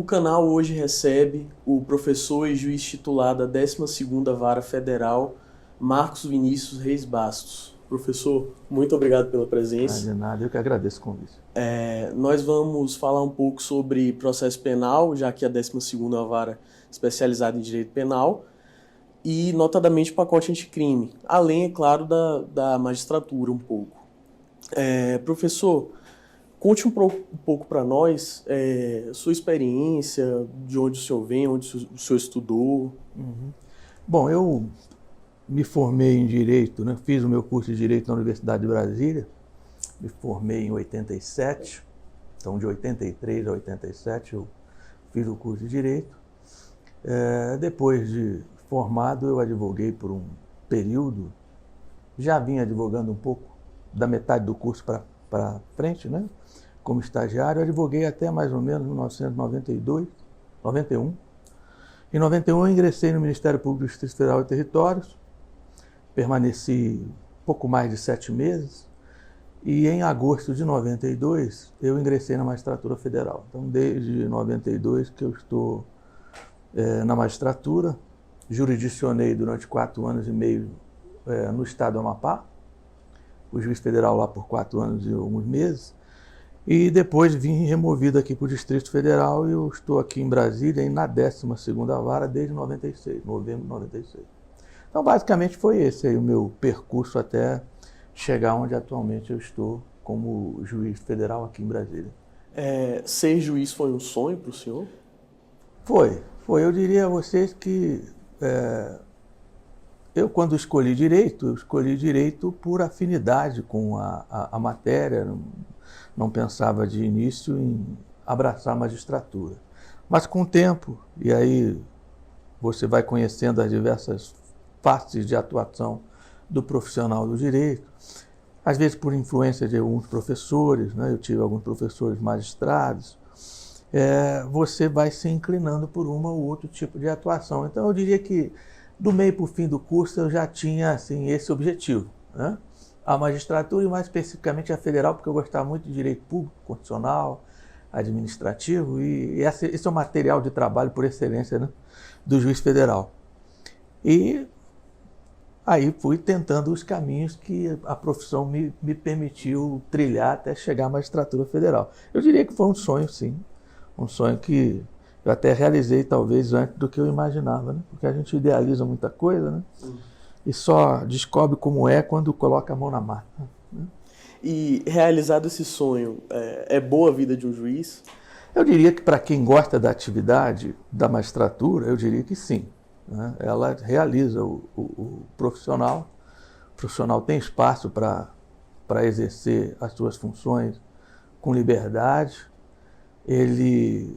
canal hoje recebe o professor e juiz titular da 12ª Vara Federal, Marcos Vinícius Reis Bastos. Professor, muito obrigado pela presença. De nada, eu que agradeço o convite. Nós vamos falar um pouco sobre processo penal, já que a 12ª Vara especializada em direito penal, e notadamente o pacote anticrime, além, é claro, da magistratura um pouco. Professor, conte um pouco para nós sua experiência, de onde o senhor vem, onde o senhor estudou. Bom, eu me formei em Direito, né? Fiz o meu curso de Direito na Universidade de Brasília, me formei em 87, então de 83 a 87 eu fiz o curso de Direito. Depois de formado, eu advoguei por um período, já vinha advogando um pouco da metade do curso para frente, né? Como estagiário, eu advoguei até mais ou menos 1992, 91. Em 91 eu ingressei no Ministério Público do Distrito Federal e Territórios, permaneci pouco mais de 7 meses, e em agosto de 92 eu ingressei na Magistratura Federal. Então, desde 92 que eu estou na magistratura, jurisdicionei durante 4 anos e meio no estado do Amapá, fui juiz federal lá por 4 anos e alguns meses, e depois vim removido aqui para o Distrito Federal e eu estou aqui em Brasília na 12ª Vara desde 96, novembro de 96. Então, basicamente, foi esse aí o meu percurso até chegar onde atualmente eu estou como juiz federal aqui em Brasília. Ser juiz foi um sonho para o senhor? Foi. Eu diria a vocês que eu, quando escolhi Direito por afinidade com a matéria, não pensava de início em abraçar a magistratura. Mas com o tempo, e aí você vai conhecendo as diversas faces de atuação do profissional do direito, às vezes por influência de alguns professores, né? Eu tive alguns professores magistrados, você vai se inclinando por uma ou outro tipo de atuação. Então eu diria que do meio para o fim do curso eu já tinha assim, esse objetivo, né? A magistratura e mais especificamente a federal, porque eu gostava muito de direito público, constitucional, administrativo, e esse é o material de trabalho por excelência, né, do juiz federal. E aí fui tentando os caminhos que a profissão me permitiu trilhar até chegar à magistratura federal. Eu diria que foi um sonho, sim, um sonho que eu até realizei talvez antes do que eu imaginava, né? Porque a gente idealiza muita coisa, né? E só descobre como é quando coloca a mão na massa. Né? E realizado esse sonho, é boa a vida de um juiz? Eu diria que para quem gosta da atividade da magistratura, eu diria que sim. Né? Ela realiza o profissional. O profissional tem espaço para exercer as suas funções com liberdade. Ele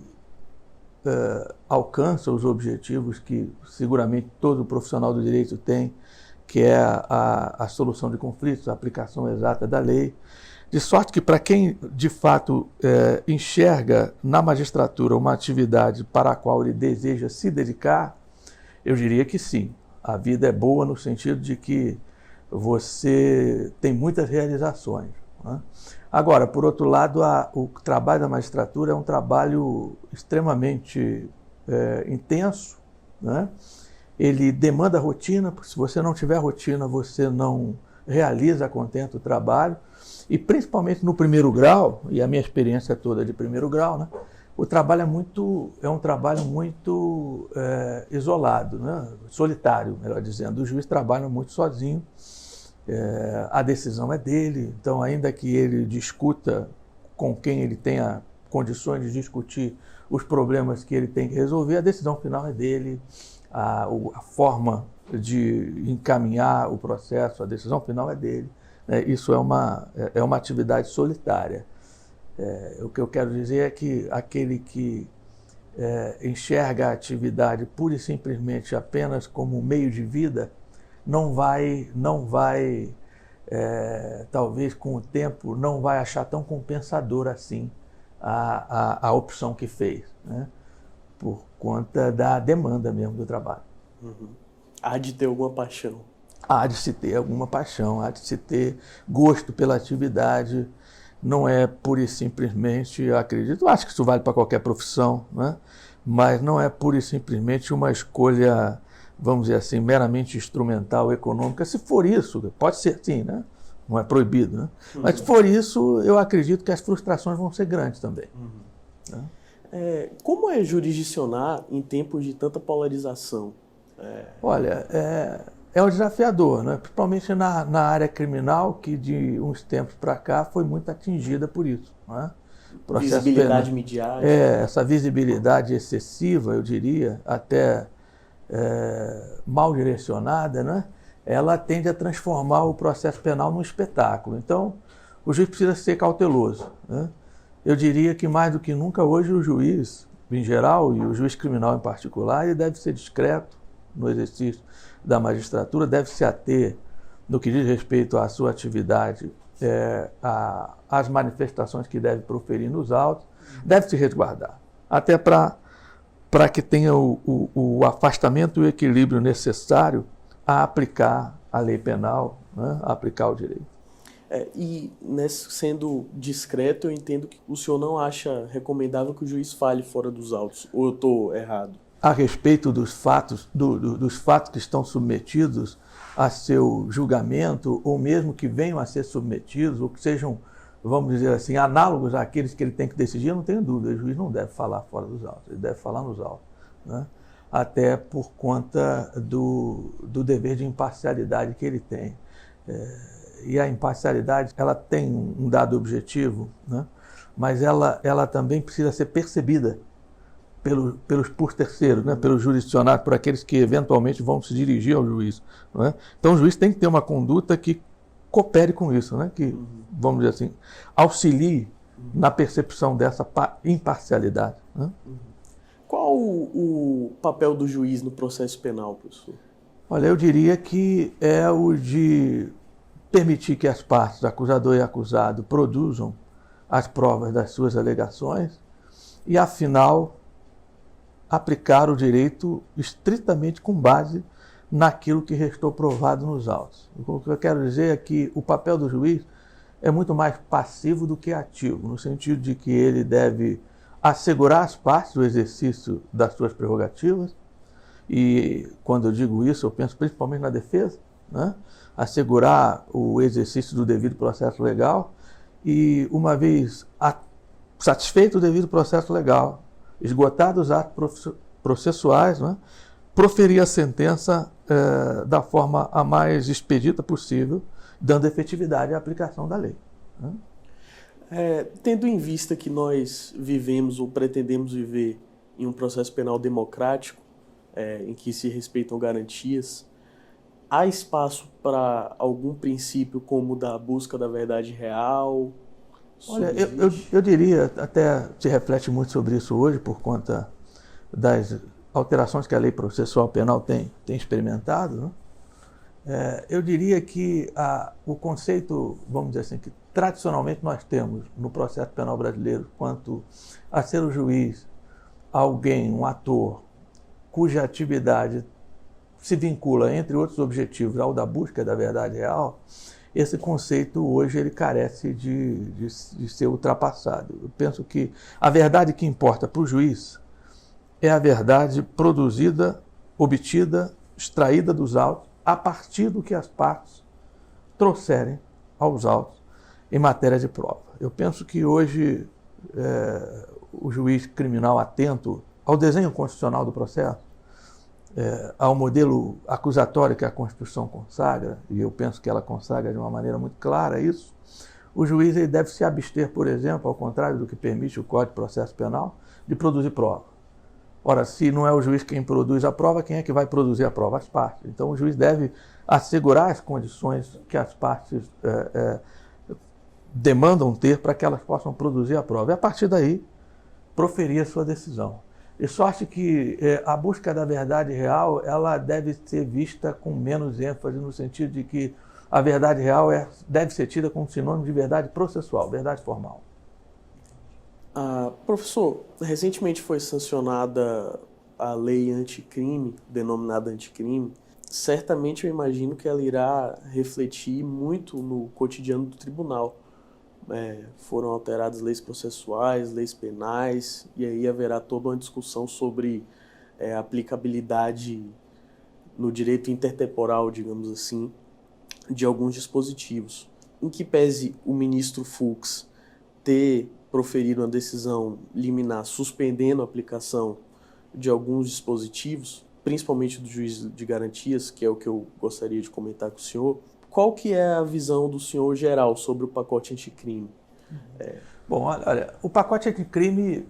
alcança os objetivos que seguramente todo profissional do direito tem, que é a solução de conflitos, a aplicação exata da lei. De sorte que para quem de fato enxerga na magistratura uma atividade para a qual ele deseja se dedicar, eu diria que sim. A vida é boa no sentido de que você tem muitas realizações. Né? Agora, por outro lado, o trabalho da magistratura é um trabalho extremamente intenso, né? Ele demanda rotina, porque se você não tiver rotina, você não realiza a contento o trabalho, e principalmente no primeiro grau, e a minha experiência toda de primeiro grau, né? O trabalho é um trabalho muito isolado, né? Solitário, melhor dizendo. O juiz trabalha muito sozinho, a decisão é dele, então ainda que ele discuta com quem ele tenha condições de discutir os problemas que ele tem que resolver, a decisão final é dele, a forma de encaminhar o processo, a decisão final é dele. Isso é uma atividade solitária. O que eu quero dizer é que aquele que enxerga a atividade pura e simplesmente apenas como um meio de vida, não vai talvez com o tempo, não vai achar tão compensador assim a opção que fez, né? Por conta da demanda mesmo do trabalho. Uhum. Há de ter alguma paixão. Há de se ter alguma paixão, há de se ter gosto pela atividade. não é pura e simplesmente, acredito, acho que isso vale para qualquer profissão, né? Mas não é pura e simplesmente uma escolha, vamos dizer assim, meramente instrumental, econômica. Se for isso, pode ser sim, né? Não é proibido, né? Mas se for isso, eu acredito que as frustrações vão ser grandes também. Né? Como é jurisdicionar em tempos de tanta polarização? Olha, é um desafiador, né? Principalmente na área criminal, que de uns tempos para cá foi muito atingida por isso. Né? Visibilidade midiática. Essa visibilidade excessiva, eu diria, até mal direcionada, né? Ela tende a transformar o processo penal num espetáculo. Então, o juiz precisa ser cauteloso. Né? Eu diria que mais do que nunca hoje o juiz, em geral, e o juiz criminal em particular, ele deve ser discreto no exercício da magistratura, deve se ater, no que diz respeito à sua atividade, às manifestações que deve proferir nos autos, deve se resguardar, até para que tenha o afastamento e o equilíbrio necessário a aplicar a lei penal, né, a aplicar o direito. Sendo discreto, eu entendo que o senhor não acha recomendável que o juiz fale fora dos autos, ou eu estou errado? A respeito dos fatos, dos fatos que estão submetidos a seu julgamento, ou mesmo que venham a ser submetidos, ou que sejam, vamos dizer assim, análogos àqueles que ele tem que decidir, eu não tenho dúvida, o juiz não deve falar fora dos autos, ele deve falar nos autos. Né? Até por conta do dever de imparcialidade que ele tem. E a imparcialidade, ela tem um dado objetivo, né? Mas ela também precisa ser percebida por terceiros, né? Pelos jurisdicionados, por aqueles que eventualmente vão se dirigir ao juiz. Não é? Então o juiz tem que ter uma conduta que coopere com isso, né? Que, vamos dizer assim, auxilie na percepção dessa imparcialidade. Né? Qual o papel do juiz no processo penal, professor? Olha, eu diria que é o de permitir que as partes, acusador e acusado, produzam as provas das suas alegações e, afinal, aplicar o direito estritamente com base naquilo que restou provado nos autos. O que eu quero dizer é que o papel do juiz é muito mais passivo do que ativo, no sentido de que ele deve assegurar as partes do exercício das suas prerrogativas, e quando eu digo isso, eu penso principalmente na defesa, né? Assegurar o exercício do devido processo legal e, uma vez satisfeito o devido processo legal, esgotados os atos processuais, né? Proferir a sentença da forma a mais expedita possível, dando efetividade à aplicação da lei. Né? Tendo em vista que nós vivemos ou pretendemos viver em um processo penal democrático, em que se respeitam garantias, há espaço para algum princípio como o da busca da verdade real? Olha, eu diria, até se reflete muito sobre isso hoje, por conta das alterações que a lei processual penal tem experimentado, né? Eu diria que o conceito, vamos dizer assim, que tradicionalmente nós temos no processo penal brasileiro, quanto a ser o juiz alguém, um ator, cuja atividade se vincula, entre outros objetivos, ao da busca da verdade real, esse conceito hoje ele carece de ser ultrapassado. Eu penso que a verdade que importa para o juiz é a verdade produzida, obtida, extraída dos autos, a partir do que as partes trouxerem aos autos em matéria de prova. Eu penso que hoje o juiz criminal atento ao desenho constitucional do processo, ao modelo acusatório que a Constituição consagra, e eu penso que ela consagra de uma maneira muito clara isso, o juiz ele deve se abster, por exemplo, ao contrário do que permite o Código de Processo Penal, de produzir prova. Ora, se não é o juiz quem produz a prova, quem é que vai produzir a prova? As partes. Então, o juiz deve assegurar as condições que as partes demandam ter para que elas possam produzir a prova. E, a partir daí, proferir a sua decisão. De sorte que a busca da verdade real ela deve ser vista com menos ênfase, no sentido de que a verdade real deve ser tida como sinônimo de verdade processual, verdade formal. Professor, recentemente foi sancionada a lei anticrime, denominada anticrime. Certamente eu imagino que ela irá refletir muito no cotidiano do tribunal. foram alteradas leis processuais, leis penais, e aí haverá toda uma discussão sobre a aplicabilidade no direito intertemporal, digamos assim, de alguns dispositivos. Em que pese o ministro Fux ter proferido uma decisão liminar suspendendo a aplicação de alguns dispositivos, principalmente do juiz de garantias, que é o que eu gostaria de comentar com o senhor, qual que é a visão do senhor geral sobre o pacote anticrime? Bom, olha, o pacote anticrime,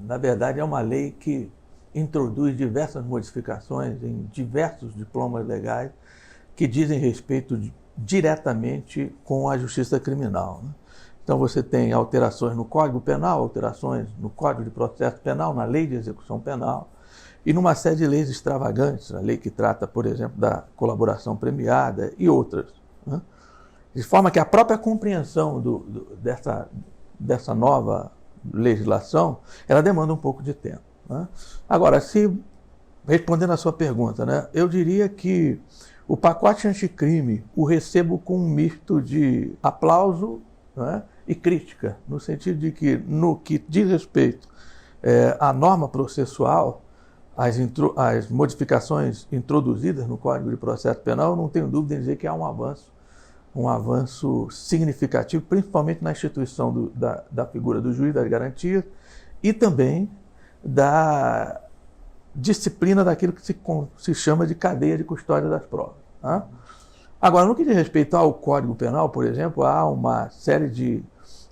na verdade, é uma lei que introduz diversas modificações em diversos diplomas legais que dizem respeito diretamente com a justiça criminal, né? Então você tem alterações no Código Penal, alterações no Código de Processo Penal, na Lei de Execução Penal e numa série de leis extravagantes, a lei que trata, por exemplo, da colaboração premiada e outras, né? De forma que a própria compreensão dessa nova legislação, ela demanda um pouco de tempo, né? Agora, respondendo à sua pergunta, né, eu diria que o pacote anticrime o recebo com um misto de aplauso, né, e crítica, no sentido de que, no que diz respeito à norma processual, as modificações introduzidas no Código de Processo Penal, eu não tenho dúvida em dizer que há um avanço significativo, principalmente na instituição da figura do juiz das garantias e também da disciplina daquilo que se chama de cadeia de custódia das provas, né? Agora, no que diz respeito ao Código Penal, por exemplo, há uma série de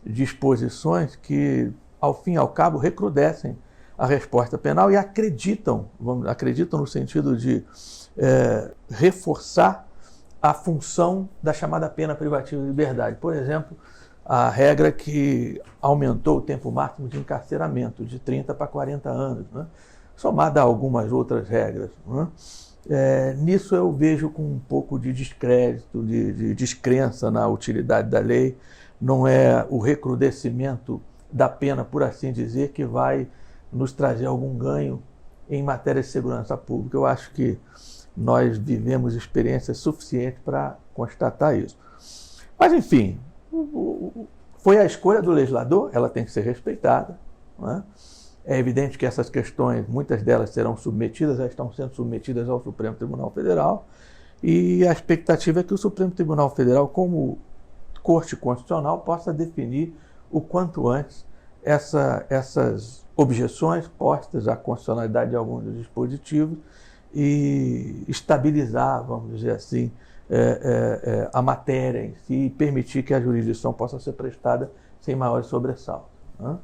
disposições que, ao fim e ao cabo, recrudescem a resposta penal e acreditam no sentido de reforçar a função da chamada pena privativa de liberdade. Por exemplo, a regra que aumentou o tempo máximo de encarceramento de 30 para 40 anos, né? Somada a algumas outras regras, né? Nisso eu vejo com um pouco de descrédito, de descrença na utilidade da lei. Não é o recrudescimento da pena, por assim dizer, que vai nos trazer algum ganho em matéria de segurança pública. Eu acho que nós vivemos experiências suficientes para constatar isso. Mas, enfim, foi a escolha do legislador, ela tem que ser respeitada, né? É evidente que essas questões, muitas delas serão submetidas, já estão sendo submetidas ao Supremo Tribunal Federal, e a expectativa é que o Supremo Tribunal Federal, como Corte Constitucional, possa definir o quanto antes essas objeções postas à constitucionalidade de alguns dos dispositivos e estabilizar, vamos dizer assim, a matéria em si e permitir que a jurisdição possa ser prestada sem maiores sobressaltos, né?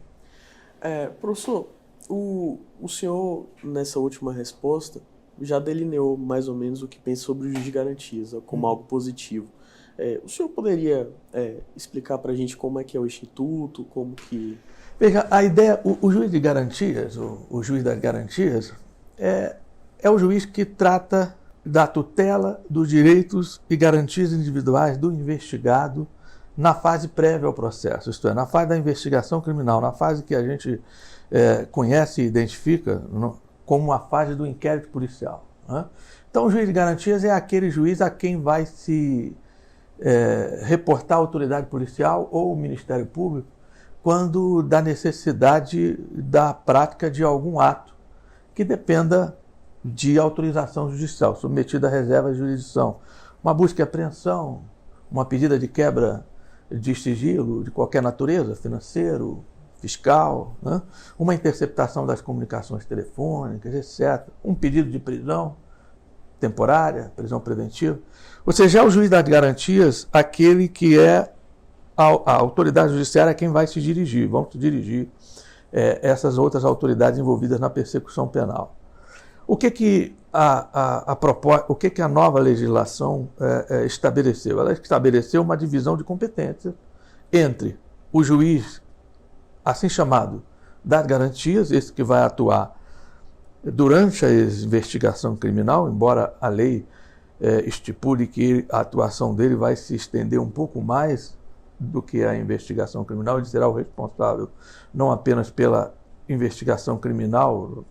Professor, o senhor, nessa última resposta, já delineou mais ou menos o que pensa sobre o juiz de garantias como algo positivo. O senhor poderia explicar para a gente como é que é o Instituto, como que... Veja, a ideia, o juiz de garantias, o juiz das garantias, é o juiz que trata da tutela dos direitos e garantias individuais do investigado na fase prévia ao processo, isto é, na fase da investigação criminal, na fase que a gente conhece e identifica como a fase do inquérito policial, né? Então, o juiz de garantias é aquele juiz a quem vai se reportar a autoridade policial ou o Ministério Público quando da necessidade da prática de algum ato que dependa de autorização judicial, submetida à reserva de jurisdição. Uma busca e apreensão, uma pedida de quebra de sigilo de qualquer natureza, financeiro, fiscal, né? Uma interceptação das comunicações telefônicas, etc. Um pedido de prisão temporária, prisão preventiva. Ou seja, é o juiz das garantias aquele que é a autoridade judiciária a quem vai se dirigir, vão se dirigir essas outras autoridades envolvidas na persecução penal. O que a nova legislação estabeleceu? Ela estabeleceu uma divisão de competências entre o juiz, assim chamado, das garantias, esse que vai atuar durante a investigação criminal, embora a lei estipule que a atuação dele vai se estender um pouco mais do que a investigação criminal, ele será o responsável não apenas pela investigação criminal,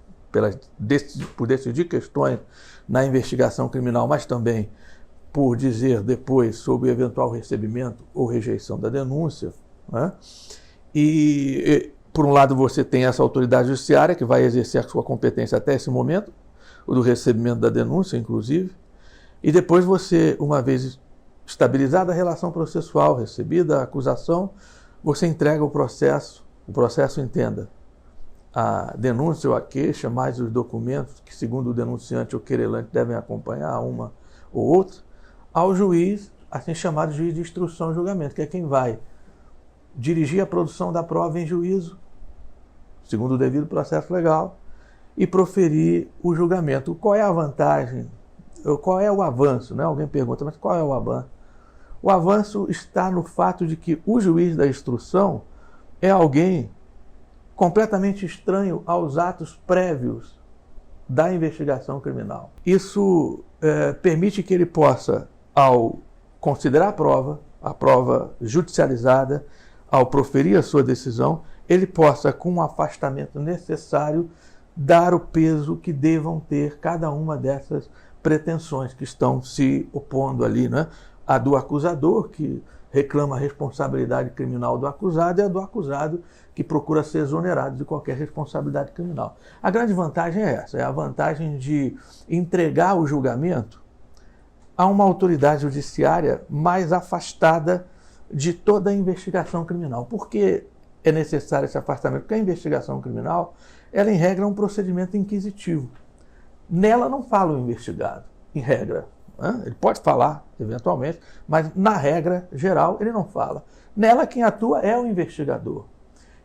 por decidir questões na investigação criminal, mas também por dizer depois sobre o eventual recebimento ou rejeição da denúncia, né? E, por um lado, você tem essa autoridade judiciária que vai exercer a sua competência até esse momento, o do recebimento da denúncia, inclusive, e depois você, uma vez estabilizada a relação processual, recebida a acusação, você entrega o processo entenda, a denúncia ou a queixa, mais os documentos que, segundo o denunciante ou querelante, devem acompanhar uma ou outra, ao juiz, assim chamado juiz de instrução e julgamento, que é quem vai dirigir a produção da prova em juízo, segundo o devido processo legal, e proferir o julgamento. Qual é a vantagem? Qual é o avanço? Né? Alguém pergunta, mas qual é o avanço? O avanço está no fato de que o juiz da instrução é alguém completamente estranho aos atos prévios da investigação criminal. Isso permite que ele possa, ao considerar a prova judicializada, ao proferir a sua decisão, ele possa, com o afastamento necessário, dar o peso que devam ter cada uma dessas pretensões que estão se opondo ali, né? A do acusador, que reclama a responsabilidade criminal do acusado, e a do acusado, que procura ser exonerado de qualquer responsabilidade criminal. A grande vantagem é essa, é a vantagem de entregar o julgamento a uma autoridade judiciária mais afastada de toda a investigação criminal. Por que é necessário esse afastamento? Porque a investigação criminal, ela em regra é um procedimento inquisitivo. Nela não fala o investigado, em regra. Né? Ele pode falar, eventualmente, mas na regra geral ele não fala. Nela quem atua é o investigador.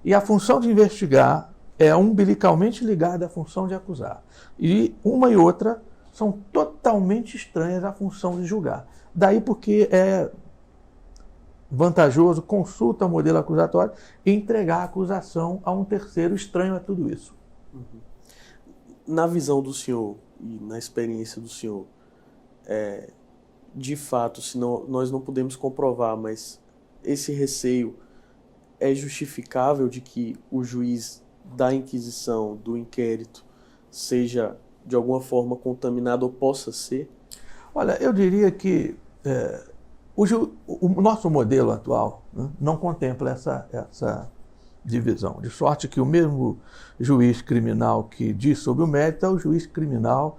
E a função de investigar é umbilicalmente ligada à função de acusar. E uma e outra são totalmente estranhas à função de julgar. Daí porque é vantajoso, consulta o modelo acusatório e entregar a acusação a um terceiro estranho a tudo isso. Na visão do senhor e na experiência do senhor, de fato, nós não podemos comprovar, mas esse receio é justificável de que o juiz da inquisição, do inquérito, seja de alguma forma contaminado ou possa ser? Olha, eu diria que o nosso modelo atual, né, não contempla essa divisão, de sorte que o mesmo juiz criminal que diz sobre o mérito é o juiz criminal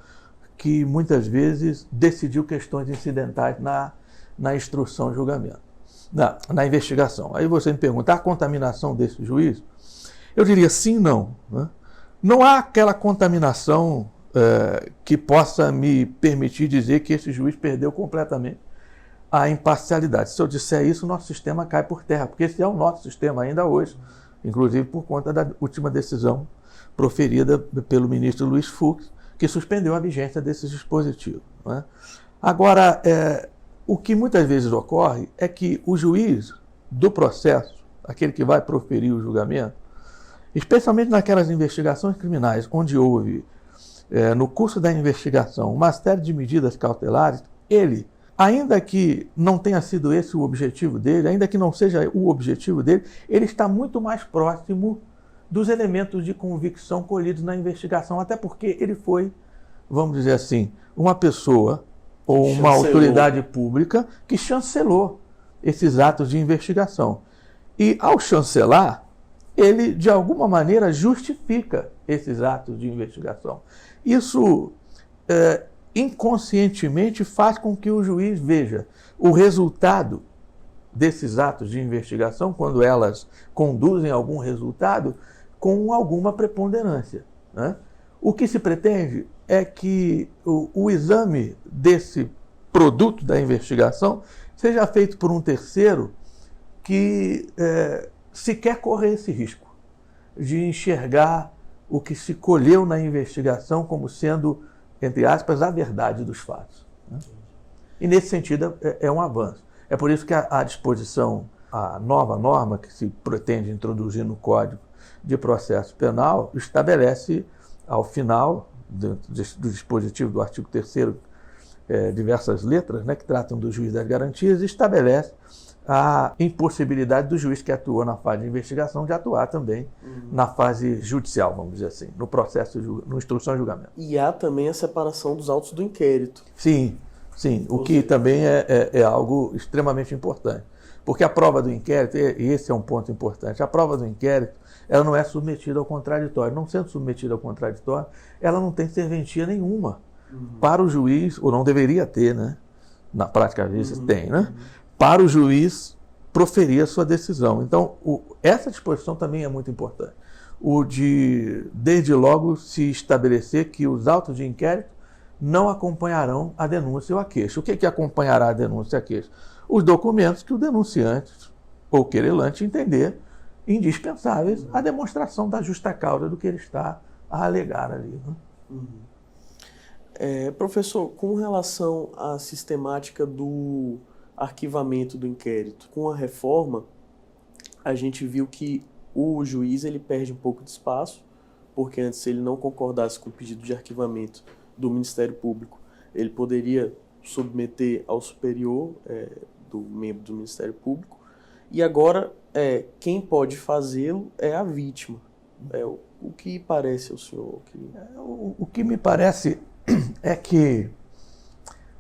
que muitas vezes decidiu questões incidentais na instrução e julgamento, na investigação. Aí você me pergunta, a contaminação desse juiz? Eu diria sim, não. Né? Não há aquela contaminação que possa me permitir dizer que esse juiz perdeu completamente a imparcialidade. Se eu disser isso, o nosso sistema cai por terra, porque esse é o nosso sistema ainda hoje, inclusive por conta da última decisão proferida pelo ministro Luiz Fux, que suspendeu a vigência desses dispositivos. Né? Agora, o que muitas vezes ocorre é que o juiz do processo, aquele que vai proferir o julgamento, especialmente naquelas investigações criminais onde houve, no curso da investigação, uma série de medidas cautelares, ele, ainda que não tenha sido esse o objetivo dele, ainda que não seja o objetivo dele, ele está muito mais próximo dos elementos de convicção colhidos na investigação, até porque ele foi, vamos dizer assim, uma pessoa ou uma autoridade pública que chancelou esses atos de investigação. E, ao chancelar, ele, de alguma maneira, justifica esses atos de investigação. Isso, inconscientemente, faz com que o juiz veja o resultado desses atos de investigação, quando elas conduzem a algum resultado, com alguma preponderância. Né? O que se pretende é que o exame desse produto da investigação seja feito por um terceiro que sequer corre esse risco de enxergar o que se colheu na investigação como sendo, entre aspas, a verdade dos fatos. Né? E, nesse sentido, é um avanço. É por isso que a disposição, a nova norma que se pretende introduzir no Código de Processo Penal, estabelece, ao final do dispositivo do artigo 3º, diversas letras, né, que tratam do juiz das garantias, estabelece a impossibilidade do juiz que atuou na fase de investigação de atuar também na fase judicial, vamos dizer assim, no processo, no instrução e julgamento. E há também a separação dos autos do inquérito. Sim, sim, o que também é algo extremamente importante. Porque a prova do inquérito, e esse é um ponto importante, a prova do inquérito, ela não é submetida ao contraditório. Não sendo submetida ao contraditório, ela não tem serventia nenhuma para o juiz, ou não deveria ter, né? Na prática, às vezes tem, né? Para o juiz proferir a sua decisão. Então, essa disposição também é muito importante. Desde logo, se estabelecer que os autos de inquérito não acompanharão a denúncia ou a queixa. O que acompanhará a denúncia e a queixa? Os documentos que o denunciante ou querelante entender indispensáveis à demonstração da justa causa do que ele está a alegar ali. Né? Professor, com relação à sistemática do arquivamento do inquérito, com a reforma, a gente viu que o juiz ele perde um pouco de espaço, porque antes, se ele não concordasse com o pedido de arquivamento do Ministério Público, ele poderia submeter ao superior do membro do Ministério Público, e agora quem pode fazê-lo é a vítima. O que parece ao senhor? O que me parece é que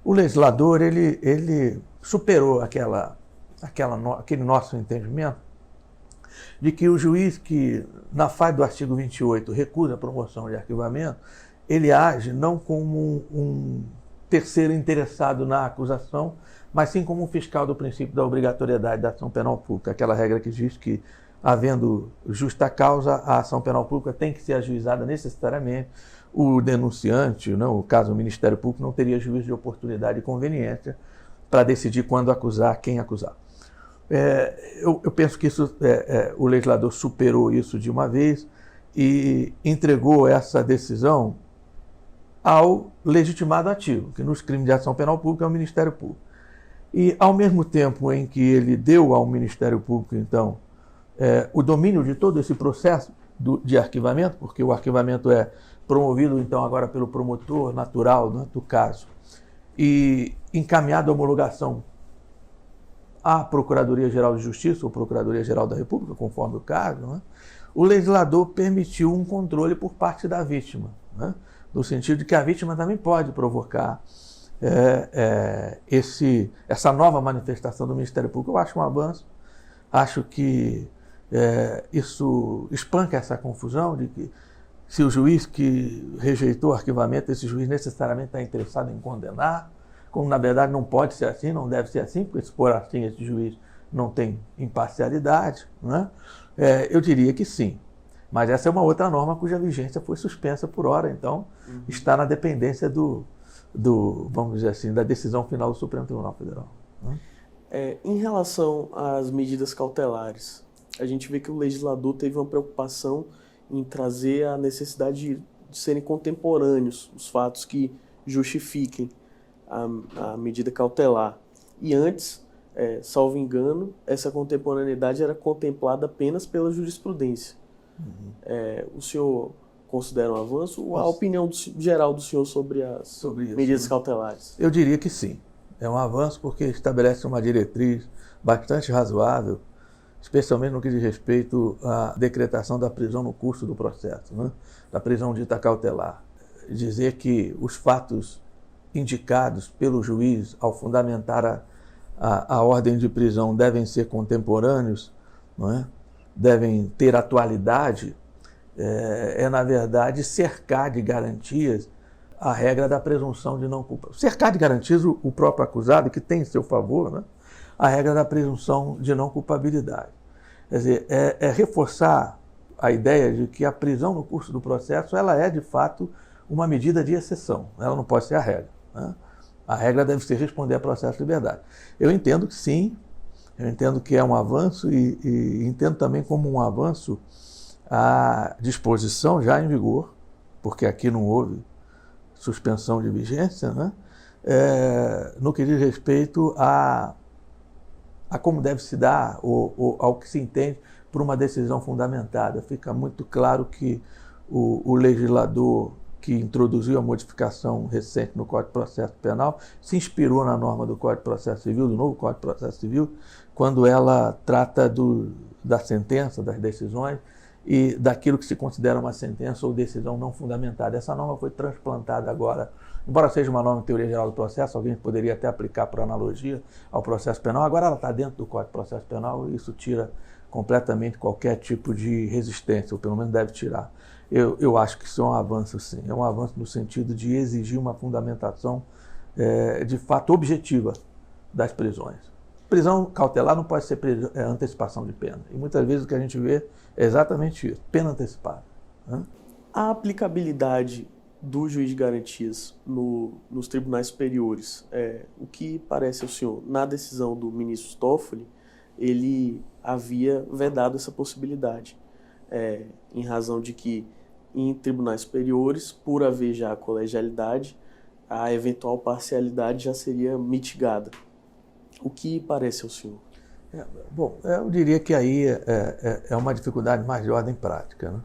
o legislador ele superou aquele nosso entendimento de que o juiz que, na fase do artigo 28, recusa a promoção de arquivamento, ele age não como um terceiro interessado na acusação, mas sim como um fiscal do princípio da obrigatoriedade da ação penal pública, aquela regra que diz que, havendo justa causa, a ação penal pública tem que ser ajuizada necessariamente. O denunciante, no caso o Ministério Público, não teria juízo de oportunidade e conveniência para decidir quando acusar, quem acusar. Eu penso que o legislador superou isso de uma vez e entregou essa decisão ao legitimado ativo, que nos crimes de ação penal pública é o Ministério Público. E, ao mesmo tempo em que ele deu ao Ministério Público, então, o domínio de todo esse processo de arquivamento, porque o arquivamento é promovido, então, agora pelo promotor natural, né, do caso, e encaminhado à homologação à Procuradoria-Geral de Justiça ou Procuradoria-Geral da República, conforme o caso, né, o legislador permitiu um controle por parte da vítima, né, no sentido de que a vítima também pode provocar essa nova manifestação do Ministério Público. Eu acho um avanço, acho que isso espanca essa confusão de que se o juiz que rejeitou o arquivamento, esse juiz necessariamente está interessado em condenar, como na verdade não pode ser assim, não deve ser assim, porque se for assim esse juiz não tem imparcialidade, né? Eu diria que sim. Mas essa é uma outra norma cuja vigência foi suspensa por hora, então está na dependência vamos dizer assim, da decisão final do Supremo Tribunal Federal. Né? Em relação às medidas cautelares, a gente vê que o legislador teve uma preocupação em trazer a necessidade de serem contemporâneos os fatos que justifiquem a medida cautelar. E antes, salvo engano, essa contemporaneidade era contemplada apenas pela jurisprudência. O senhor considera um avanço? A opinião geral do senhor sobre as medidas cautelares? Eu diria que sim. É um avanço porque estabelece uma diretriz bastante razoável, especialmente no que diz respeito à decretação da prisão no curso do processo, né? Da prisão dita cautelar. Dizer que os fatos indicados pelo juiz ao fundamentar a ordem de prisão devem ser contemporâneos, não é? Devem ter atualidade, na verdade, cercar de garantias a regra da presunção de não culpa. Cercar de garantias o próprio acusado, que tem em seu favor, né, a regra da presunção de não culpabilidade. Quer dizer, reforçar a ideia de que a prisão no curso do processo ela é, de fato, uma medida de exceção. Ela não pode ser a regra. Né? A regra deve ser responder a processo de liberdade. Eu entendo que sim, eu entendo que é um avanço e entendo também como um avanço a disposição já em vigor, porque aqui não houve suspensão de vigência, né? No que diz respeito a como deve se dar ou ao que se entende por uma decisão fundamentada. Fica muito claro que o legislador que introduziu a modificação recente no Código de Processo Penal se inspirou na norma do Código de Processo Civil, do novo Código de Processo Civil, quando ela trata da sentença, das decisões e daquilo que se considera uma sentença ou decisão não fundamentada. Essa norma foi transplantada agora embora seja uma nova teoria geral do processo, alguém poderia até aplicar por analogia ao processo penal, agora ela está dentro do Código de Processo Penal e isso tira completamente qualquer tipo de resistência, ou pelo menos deve tirar. Eu acho que isso é um avanço, sim. É um avanço no sentido de exigir uma fundamentação de fato objetiva das prisões. Prisão cautelar não pode ser antecipação de pena. E muitas vezes o que a gente vê é exatamente isso, pena antecipada. Né? A aplicabilidade do juiz de garantias nos tribunais superiores, o que parece ao senhor, na decisão do ministro Toffoli, ele havia vedado essa possibilidade, em razão de que em tribunais superiores, por haver já a colegialidade, a eventual parcialidade já seria mitigada. O que parece ao senhor? Bom, eu diria que aí é uma dificuldade mais de ordem prática. Né?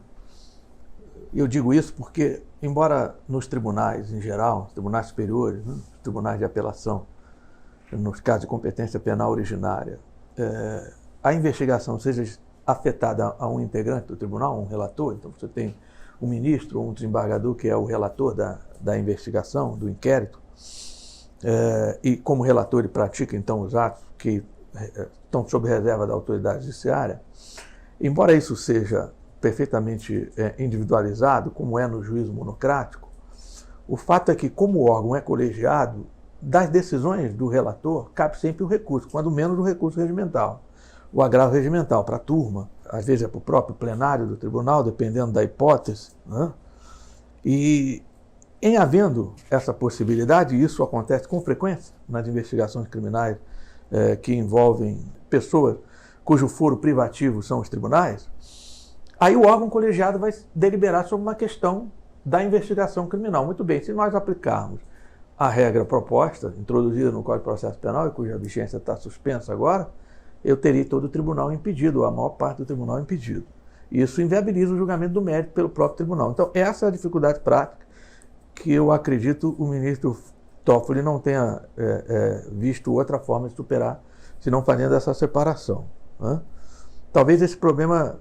Eu digo isso porque, embora nos tribunais em geral, nos tribunais superiores, né, nos tribunais de apelação, nos casos de competência penal originária, a investigação seja afetada a um integrante do tribunal, um relator, então você tem um ministro ou um desembargador que é o relator da investigação, do inquérito, e como relator ele pratica então os atos que estão sob reserva da autoridade judiciária, embora isso seja perfeitamente individualizado, como é no juízo monocrático, o fato é que, como o órgão é colegiado, das decisões do relator cabe sempre o recurso, quando menos o recurso regimental. O agravo regimental para a turma, às vezes é para o próprio plenário do tribunal, dependendo da hipótese. Né? E, em havendo essa possibilidade, e isso acontece com frequência nas investigações criminais que envolvem pessoas cujo foro privativo são os tribunais, aí o órgão colegiado vai deliberar sobre uma questão da investigação criminal. Muito bem, se nós aplicarmos a regra proposta, introduzida no Código de Processo Penal, e cuja vigência está suspensa agora, eu teria todo o tribunal impedido, ou a maior parte do tribunal impedido. Isso inviabiliza o julgamento do mérito pelo próprio tribunal. Então, essa é a dificuldade prática que eu acredito o ministro Toffoli não tenha visto outra forma de superar, se não fazendo essa separação. Né? Talvez esse problema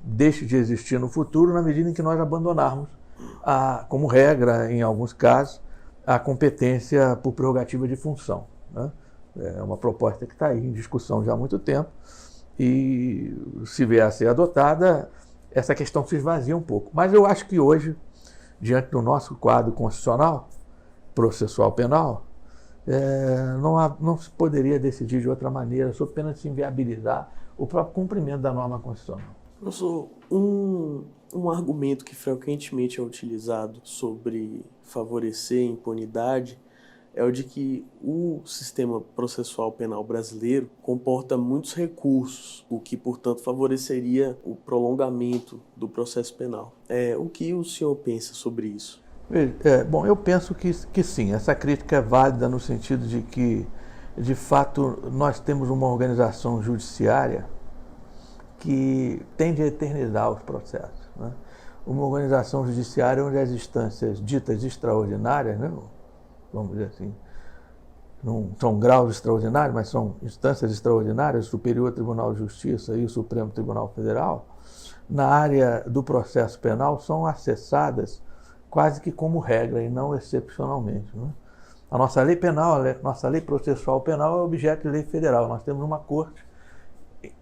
deixe de existir no futuro na medida em que nós abandonarmos, como regra, em alguns casos, a competência por prerrogativa de função. Né? É uma proposta que está aí em discussão já há muito tempo e, se vier a ser adotada, essa questão se esvazia um pouco. Mas eu acho que hoje, diante do nosso quadro constitucional, processual penal, não se poderia decidir de outra maneira, sob pena de se inviabilizar o próprio cumprimento da norma constitucional. Professor, um argumento que frequentemente é utilizado sobre favorecer a impunidade é o de que o sistema processual penal brasileiro comporta muitos recursos, o que, portanto, favoreceria o prolongamento do processo penal. O que o senhor pensa sobre isso? Bom, eu penso que sim, essa crítica é válida no sentido de que, de fato, nós temos uma organização judiciária que tende a eternizar os processos. Né? Uma organização judiciária onde as instâncias ditas extraordinárias, né, vamos dizer assim, não são graus extraordinários, mas são instâncias extraordinárias, o Superior Tribunal de Justiça e o Supremo Tribunal Federal, na área do processo penal, são acessadas quase que como regra e não excepcionalmente. Né? A nossa lei penal, nossa lei processual penal é objeto de lei federal. Nós temos uma corte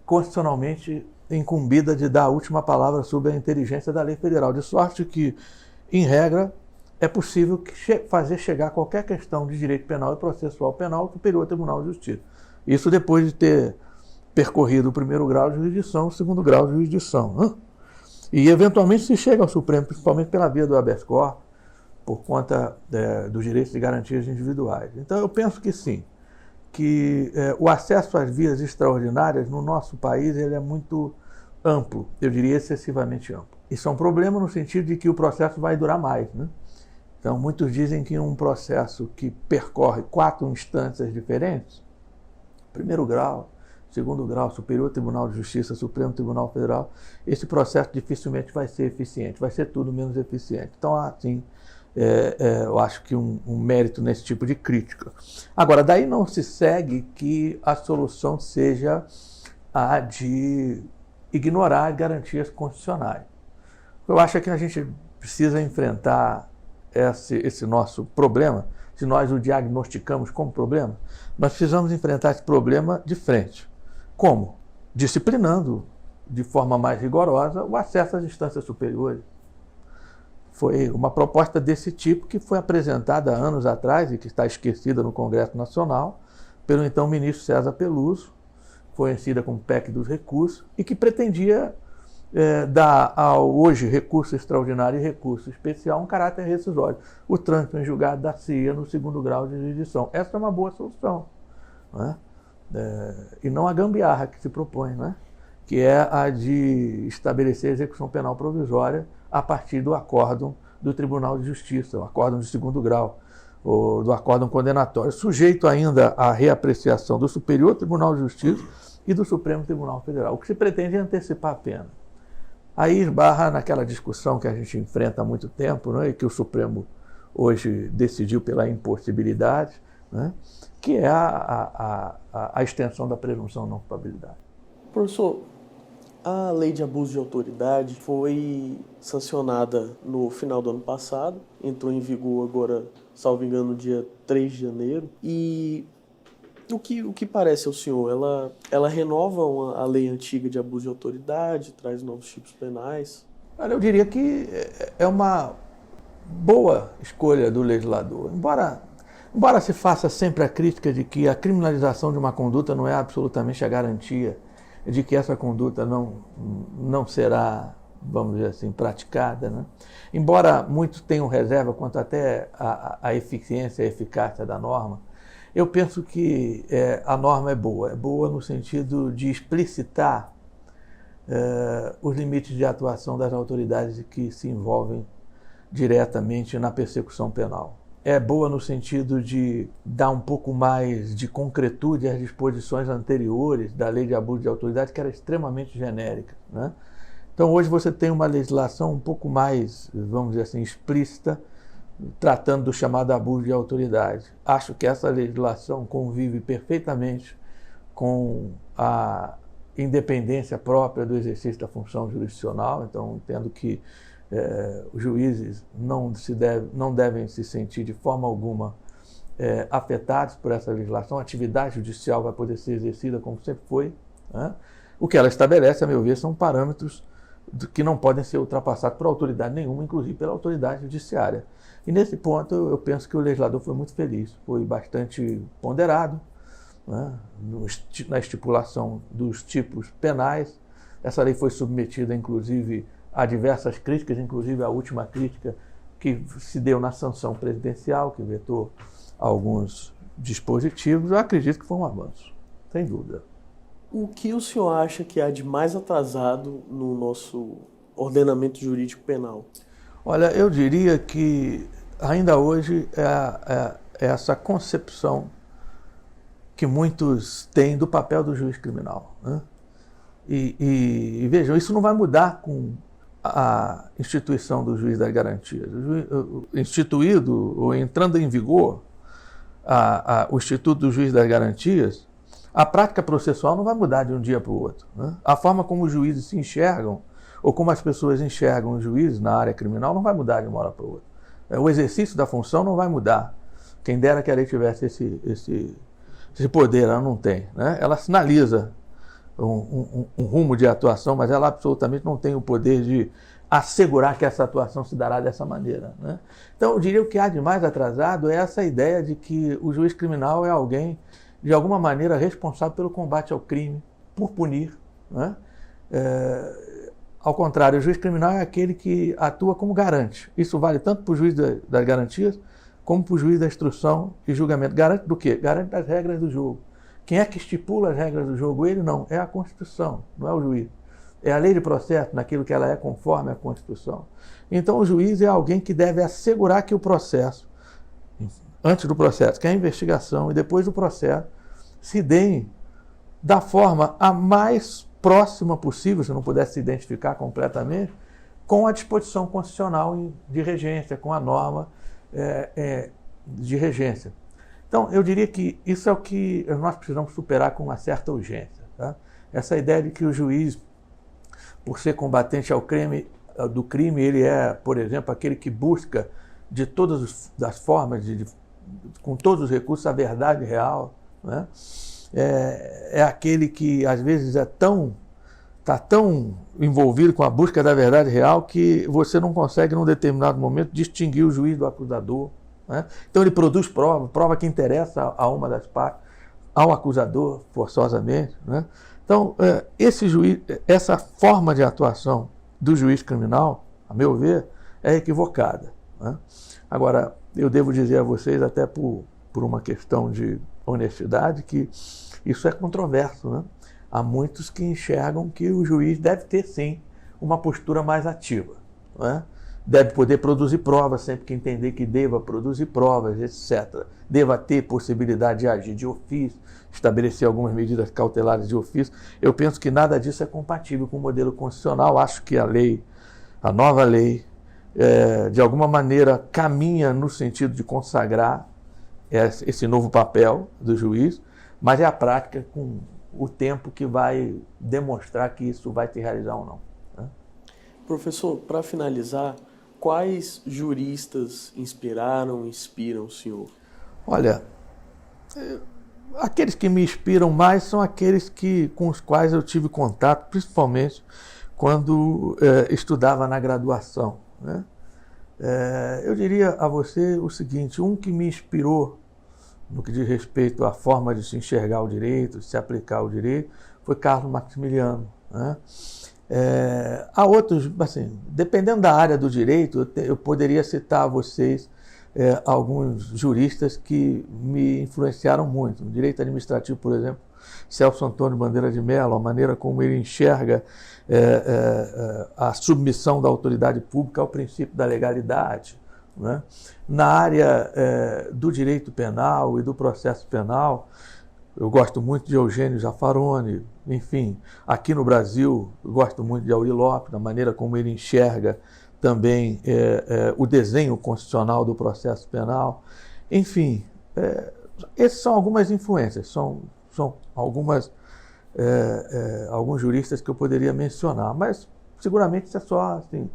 constitucionalmente incumbida de dar a última palavra sobre a inteligência da lei federal, de sorte que, em regra, é possível fazer chegar qualquer questão de direito penal e processual penal ao Superior Tribunal de Justiça. Isso depois de ter percorrido o primeiro grau de jurisdição, o segundo grau de jurisdição. Né? E, eventualmente, se chega ao Supremo, principalmente pela via do habeas corpus, por conta dos direitos e garantias individuais. Então, eu penso que sim, que o acesso às vias extraordinárias no nosso país ele é muito amplo, eu diria excessivamente amplo. Isso é um problema no sentido de que o processo vai durar mais. Né? Então, muitos dizem que um processo que percorre 4 instâncias diferentes, primeiro grau, segundo grau, Superior Tribunal de Justiça, Supremo Tribunal Federal, esse processo dificilmente vai ser eficiente, vai ser tudo menos eficiente. Então, assim, eu acho que um mérito nesse tipo de crítica. Agora, daí não se segue que a solução seja a de ignorar as garantias constitucionais. Eu acho que a gente precisa enfrentar esse nosso problema, se nós o diagnosticamos como problema, nós precisamos enfrentar esse problema de frente. Como? Disciplinando de forma mais rigorosa o acesso às instâncias superiores. Foi uma proposta desse tipo que foi apresentada há anos atrás e que está esquecida no Congresso Nacional pelo então ministro César Peluso, conhecida como PEC dos recursos, e que pretendia dar ao hoje recurso extraordinário e recurso especial um caráter rescisório. O trânsito em julgado da-se-ia no segundo grau de jurisdição. Essa é uma boa solução, não é? E não a gambiarra que se propõe, não é? Que é a de estabelecer a execução penal provisória a partir do acórdão do Tribunal de Justiça, o acórdão de segundo grau, ou do acórdão condenatório, sujeito ainda à reapreciação do Superior Tribunal de Justiça e do Supremo Tribunal Federal. O que se pretende é antecipar a pena. Aí esbarra naquela discussão que a gente enfrenta há muito tempo, né, e que o Supremo hoje decidiu pela impossibilidade, né, que é a extensão da presunção de não culpabilidade. Professor, a lei de abuso de autoridade foi sancionada no final do ano passado, entrou em vigor agora, salvo engano, no dia 3 de janeiro, e o que parece ao senhor? Ela renova a lei antiga de abuso de autoridade, traz novos tipos penais? Olha, eu diria que é uma boa escolha do legislador, embora se faça sempre a crítica de que a criminalização de uma conduta não é absolutamente a garantia de que essa conduta não será, vamos dizer assim, praticada, né? Embora muitos tenham reserva quanto até a eficiência e a eficácia da norma, eu penso que a norma é boa no sentido de explicitar os limites de atuação das autoridades que se envolvem diretamente na persecução penal. É boa no sentido de dar um pouco mais de concretude às disposições anteriores da lei de abuso de autoridade, que era extremamente genérica, né? Então hoje você tem uma legislação um pouco mais, vamos dizer assim, explícita, tratando do chamado abuso de autoridade. Acho que essa legislação convive perfeitamente com a independência própria do exercício da função jurisdicional, então entendo que os juízes não devem se sentir de forma alguma afetados por essa legislação. A atividade judicial vai poder ser exercida como sempre foi, né? O que ela estabelece, a meu ver, são parâmetros que não podem ser ultrapassados por autoridade nenhuma, inclusive pela autoridade judiciária. E nesse ponto eu penso que o legislador foi muito feliz, foi bastante ponderado, né, na estipulação dos tipos penais. Essa lei foi submetida, inclusive, a diversas críticas, inclusive a última crítica que se deu na sanção presidencial, que vetou alguns dispositivos. Eu acredito que foi um avanço, sem dúvida. O que o senhor acha que há de mais atrasado no nosso ordenamento jurídico penal? Olha, eu diria que ainda hoje é essa concepção que muitos têm do papel do juiz criminal, né? E vejam, isso não vai mudar com a instituição do juiz das garantias. Instituído ou entrando em vigor o Instituto do Juiz das Garantias, a prática processual não vai mudar de um dia para o outro, né? A forma como os juízes se enxergam, ou como as pessoas enxergam os juízes na área criminal, não vai mudar de uma hora para outra. O exercício da função não vai mudar. Quem dera que a lei tivesse esse poder, ela não tem, né? Ela sinaliza um rumo de atuação, mas ela absolutamente não tem o poder de assegurar que essa atuação se dará dessa maneira, né? Então, eu diria que o que há de mais atrasado é essa ideia de que o juiz criminal é alguém, de alguma maneira, responsável pelo combate ao crime, por punir, né? Ao contrário, o juiz criminal é aquele que atua como garante. Isso vale tanto para o juiz das garantias, como para o juiz da instrução e julgamento. Garante do quê? Garante das regras do jogo. Quem é que estipula as regras do jogo? Ele não. É a Constituição, não é o juiz. É a lei de processo, naquilo que ela é conforme a Constituição. Então, o juiz é alguém que deve assegurar que o processo, antes do processo, que é a investigação, e depois do processo, se deem da forma a mais próxima possível, se não pudesse se identificar completamente, com a disposição constitucional de regência, com a norma de regência. Então, eu diria que isso é o que nós precisamos superar com uma certa urgência, tá? Essa ideia de que o juiz, por ser combatente do crime, ele é, por exemplo, aquele que busca de todas as formas, com todos os recursos, a verdade real, né? É aquele que às vezes está tão envolvido com a busca da verdade real que você não consegue, num determinado momento, distinguir o juiz do acusador, né? Então ele produz prova que interessa a uma das partes, ao acusador, forçosamente, né? Então, essa forma de atuação do juiz criminal, a meu ver, é equivocada, né? Agora, eu devo dizer a vocês, até por uma questão de honestidade, que isso é controverso, né? Há muitos que enxergam que o juiz deve ter, sim, uma postura mais ativa, né? Deve poder produzir provas sempre que entender que deva produzir provas, etc. Deva ter possibilidade de agir de ofício, estabelecer algumas medidas cautelares de ofício. Eu penso que nada disso é compatível com o modelo constitucional. Acho que a nova lei, de alguma maneira, caminha no sentido de consagrar esse novo papel do juiz, mas é a prática com o tempo que vai demonstrar que isso vai se realizar ou não, né? Professor, para finalizar, quais juristas inspiram o senhor? Olha, aqueles que me inspiram mais são aqueles com os quais eu tive contato, principalmente quando estudava na graduação, né? Eu diria a você o seguinte: um que me inspirou no que diz respeito à forma de se enxergar o direito, de se aplicar o direito, foi Carlos Maximiliano, né? Há outros, assim, dependendo da área do direito, eu poderia citar a vocês alguns juristas que me influenciaram muito. No direito administrativo, por exemplo, Celso Antônio Bandeira de Mello, a maneira como ele enxerga a submissão da autoridade pública ao princípio da legalidade, né? Na área do direito penal e do processo penal, eu gosto muito de Eugênio Zaffaroni. Enfim, aqui no Brasil, eu gosto muito de Aury Lopes, da maneira como ele enxerga também o desenho constitucional do processo penal. Enfim, essas são algumas influências, são alguns juristas que eu poderia mencionar, mas seguramente isso é só assim,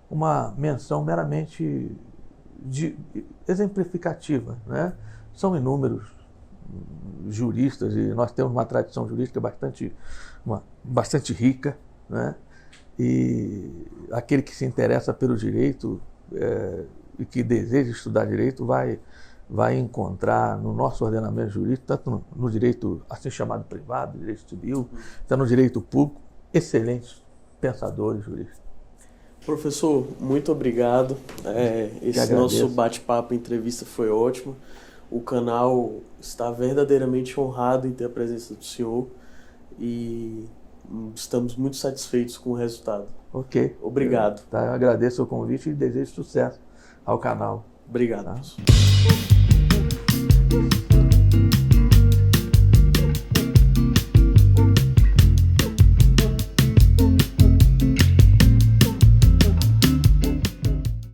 uma menção meramente exemplificativa, né? São inúmeros juristas e nós temos uma tradição jurídica bastante rica, né? E aquele que se interessa pelo direito e que deseja estudar direito vai encontrar no nosso ordenamento jurídico, tanto no direito assim chamado privado, direito civil, tanto no direito público, excelentes pensadores juristas. Professor, muito obrigado. Esse nosso bate-papo, entrevista foi ótimo. O canal está verdadeiramente honrado em ter a presença do senhor e estamos muito satisfeitos com o resultado. Ok. Obrigado. Eu agradeço o convite e desejo sucesso ao canal. Obrigado. Tá?